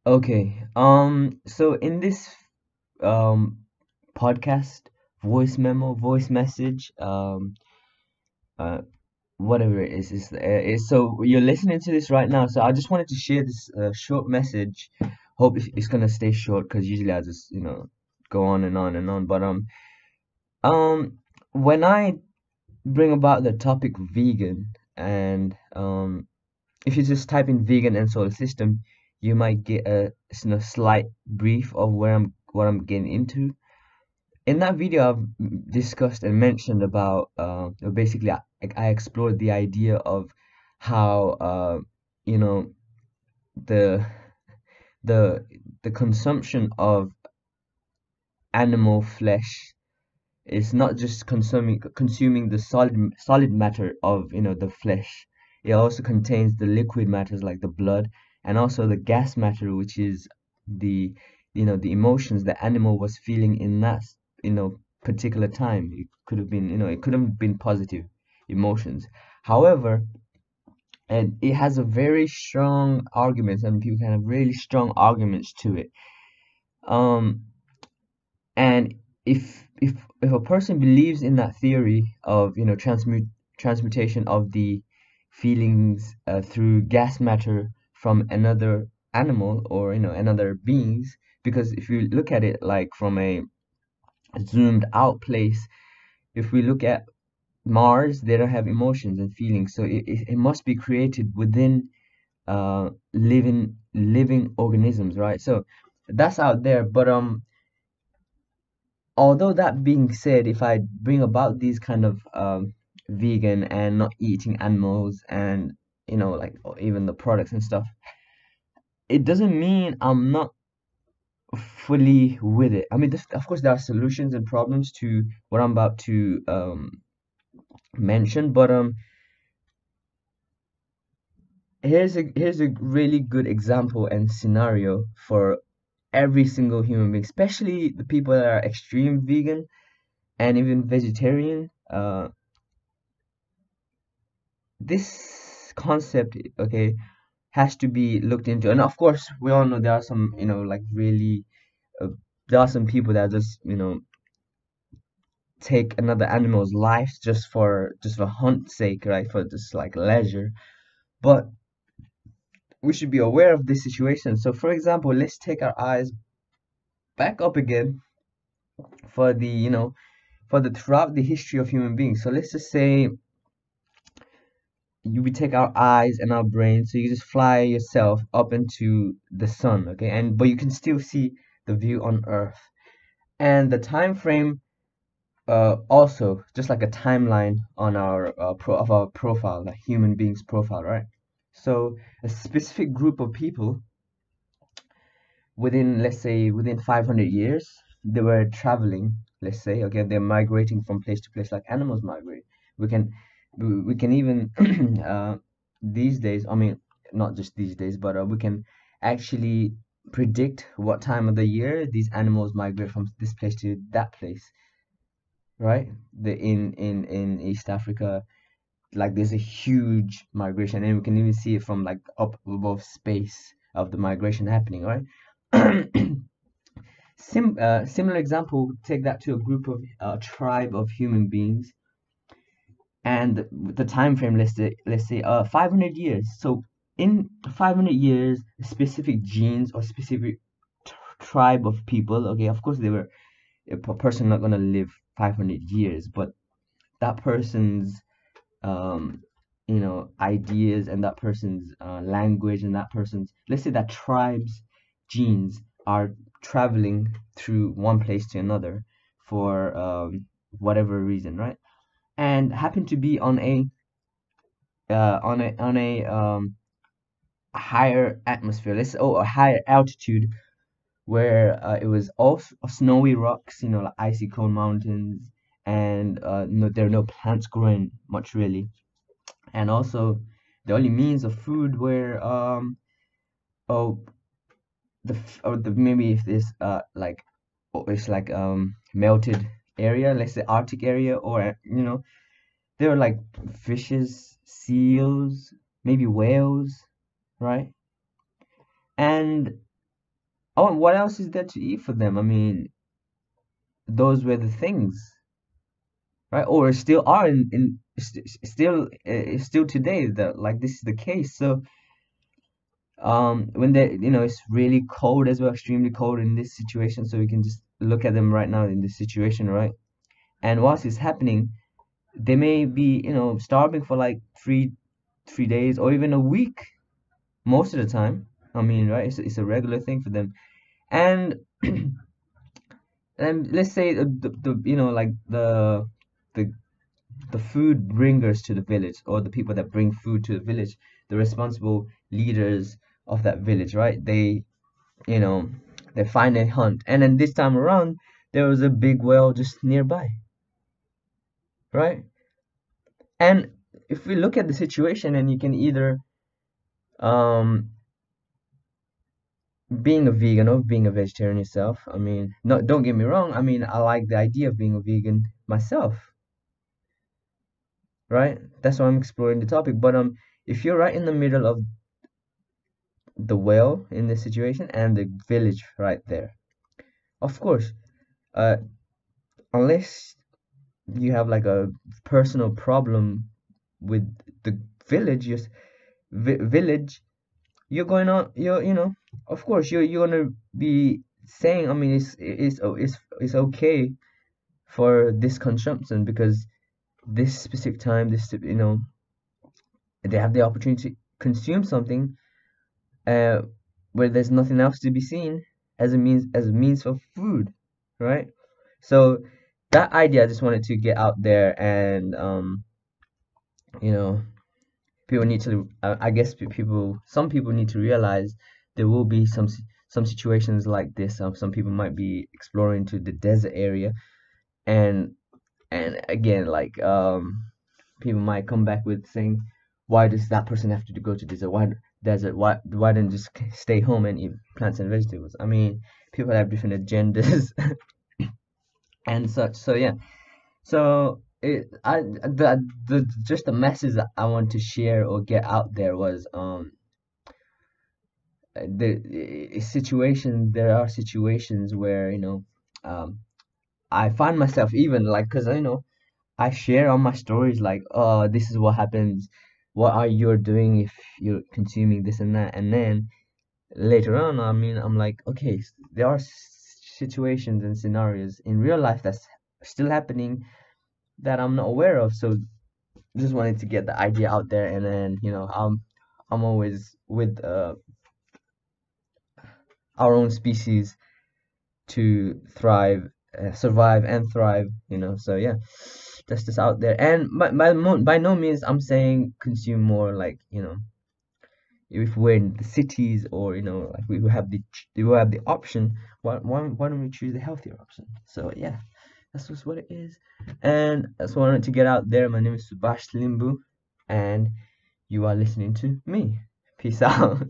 Okay. So in this um podcast, voice message, uh, whatever it is so you're listening to this right now. So I just wanted to share this short message. Hope it's gonna stay short because usually I just go on and on and on. But um, when I bring about the topic vegan and if you just type in vegan and solar system, you might get a slight brief of what I'm getting into. In that video, I've discussed and mentioned about basically I explored the idea of how you know the the the consumption of animal flesh is not just consuming the solid matter of the flesh. It also contains the liquid matters like the blood, and also the gas matter, which is the the emotions the animal was feeling in that particular time. It could have been it could have been positive emotions. However, and it has a very strong arguments, and people can have really strong arguments to it. Um, and if a person believes in that theory of transmutation of the feelings through gas matter from another animal or another beings, because if you look at it like from a zoomed out place, if we look at Mars, they don't have emotions and feelings, so it must be created within living organisms, right? So that's out there. But although that being said, if I bring about these kind of vegan and not eating animals and like or even the products and stuff, it doesn't mean I'm not fully with it. I mean, of course, there are solutions and problems to what I'm about to mention, but here's a really good example and scenario for every single human being, especially the people that are extreme vegan and even vegetarian. This concept, okay, has to be looked into. And of course, we all know there are some, like really, uh, there are some people that just, take another animal's life just for hunt's sake, right? For just like leisure. But we should be aware of this situation. So, for example, let's take our eyes back up again for the throughout the history of human beings. So let's just say we take our eyes and our brain, so you just fly yourself up into the sun, okay, and but you can still see the view on Earth, and the time frame also just like a timeline on our of our profile, the human being's profile, right? So a specific group of people within, let's say, within 500 years, they were traveling, let's say, okay, they're migrating from place to place like animals migrate. We can we we can even these days, I mean, not just these days, but we can actually predict what time of the year these animals migrate from this place to that place, right? In East Africa, like there's a huge migration, and we can even see it from like up above space of the migration happening, right? Similar example, take that to a group of tribe of human beings, and the time frame, let's say 500 years. So in 500 years, specific genes or specific tribe of people, okay, of course they were a person not gonna live 500 years, but that person's ideas and that person's language and that person's, let's say that tribe's genes are traveling through one place to another for whatever reason, right? And happen to be on a higher atmosphere, a higher altitude where it was all snowy rocks, like icy cone mountains, and no, there are no plants growing much really, and also the only means of food were oh or the maybe if this like it's like melted area, let's say Arctic area, or there are like fishes, seals, maybe whales, right? And Oh, what else is there to eat for them? I mean, those were the things, right? Or still are still today that like this is the case. So when they it's really cold as well, extremely cold in this situation. So we can just look at them right now in this situation, right? And whilst it's happening, they may be starving for like three days or even a week most of the time. I mean, right? It's a regular thing for them. And and let's say the like the the food bringers to the village, or the people that bring food to the village, the responsible leaders of that village, right? You know they find a hunt, and then this time around there was a big well just nearby, right? And if we look at the situation, and you can either um being a vegan or being a vegetarian yourself. I mean, no, don't get me wrong. I mean, I like the idea of being a vegan myself, right? That's why I'm exploring the topic. But if you're right in the middle of the well in this situation and the village right there, of course, uh, unless you have like a personal problem with the village, village, you're going on, of course, you're gonna be saying, I mean, it's okay for this consumption, because this specific time, they have the opportunity to consume something uh where there's nothing else to be seen, as a means of food, right? So that idea I just wanted to get out there. And you know people need to, I guess, some people need to realize there will be some situations like this. Some people might be exploring to the desert area, and again, like, people might come back with saying, why does that person have to go to desert? Why don't just stay home and eat plants and vegetables? I mean, people have different agendas and such. So yeah. So the just the message that I want to share or get out there was, there are situations where, um I find myself, even like, because I share on my stories like, oh, this is what happens. What are you doing if you're consuming this and that? And then later on, I mean, I'm like, okay, there are situations and scenarios in real life that's still happening that I'm not aware of. So just wanted to get the idea out there. And then, I'm always with our own species to thrive, survive and thrive. So yeah, that's just out there. And by no means I'm saying consume more, like, if we're in the cities, or like we have the option. Why don't we choose the healthier option? So yeah, that's just what it is. And that's what I wanted to get out there. My name is Subash Limbu, and you are listening to me. Peace out.